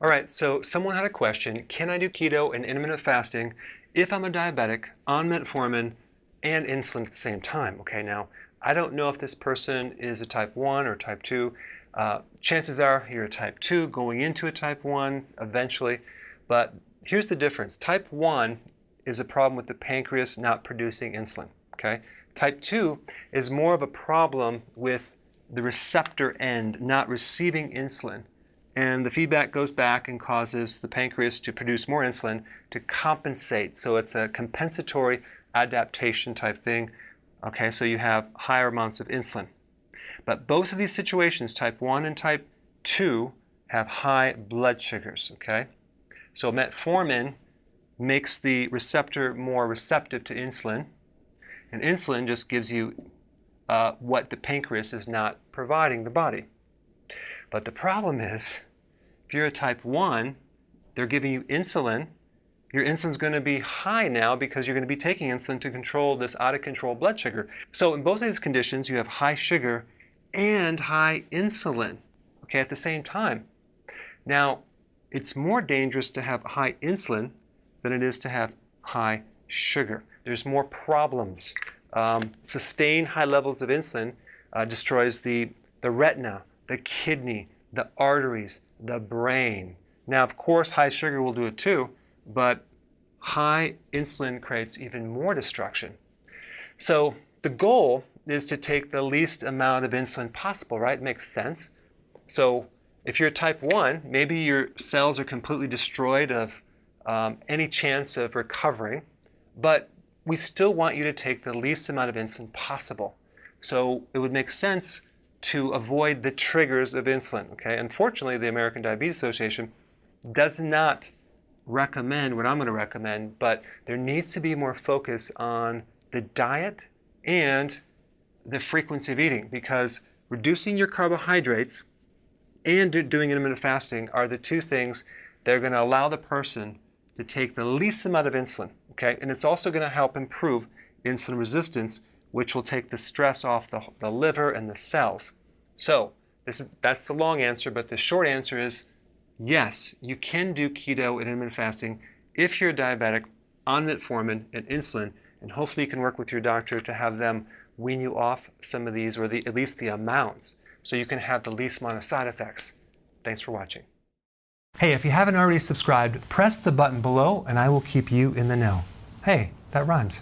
All right, so someone had a question, can I do keto and intermittent fasting if I'm a diabetic on metformin and insulin at the same time? Okay, now, I don't know if this person is a type 1 or type 2. Chances are you're a type 2 going into a type 1 eventually, but here's the difference. Type 1 is a problem with the pancreas not producing insulin, okay? Type 2 is more of a problem with the receptor end not receiving insulin. And the feedback goes back and causes the pancreas to produce more insulin to compensate. So it's a compensatory adaptation type thing. Okay, so you have higher amounts of insulin. But both of these situations, type 1 and type 2, have high blood sugars, okay? So metformin makes the receptor more receptive to insulin, and insulin just gives you what the pancreas is not providing the body. But the problem is, if you're a type 1, they're giving you insulin. Your insulin's going to be high now because you're going to be taking insulin to control this out-of-control blood sugar. So in both of these conditions, you have high sugar and high insulin, okay, at the same time. Now, it's more dangerous to have high insulin than it is to have high sugar. There's more problems. Sustained high levels of insulin destroys the retina, the kidney, the arteries, the brain. Now, of course, high sugar will do it too, but high insulin creates even more destruction. So the goal is to take the least amount of insulin possible, right? It makes sense. So if you're type 1, maybe your cells are completely destroyed of any chance of recovering, but we still want you to take the least amount of insulin possible. So it would make sense to avoid the triggers of insulin, okay? Unfortunately, the American Diabetes Association does not recommend what I'm going to recommend, but there needs to be more focus on the diet and the frequency of eating, because reducing your carbohydrates and doing intermittent fasting are the two things that are going to allow the person to take the least amount of insulin, okay? And it's also going to help improve insulin resistance, which will take the stress off the liver and the cells. So that's the long answer, but the short answer is yes, you can do keto and intermittent fasting if you're diabetic on metformin and insulin, and hopefully you can work with your doctor to have them wean you off some of these, or at least the amounts, so you can have the least amount of side effects. Thanks for watching. Hey, if you haven't already subscribed, press the button below and I will keep you in the know. Hey, that rhymes.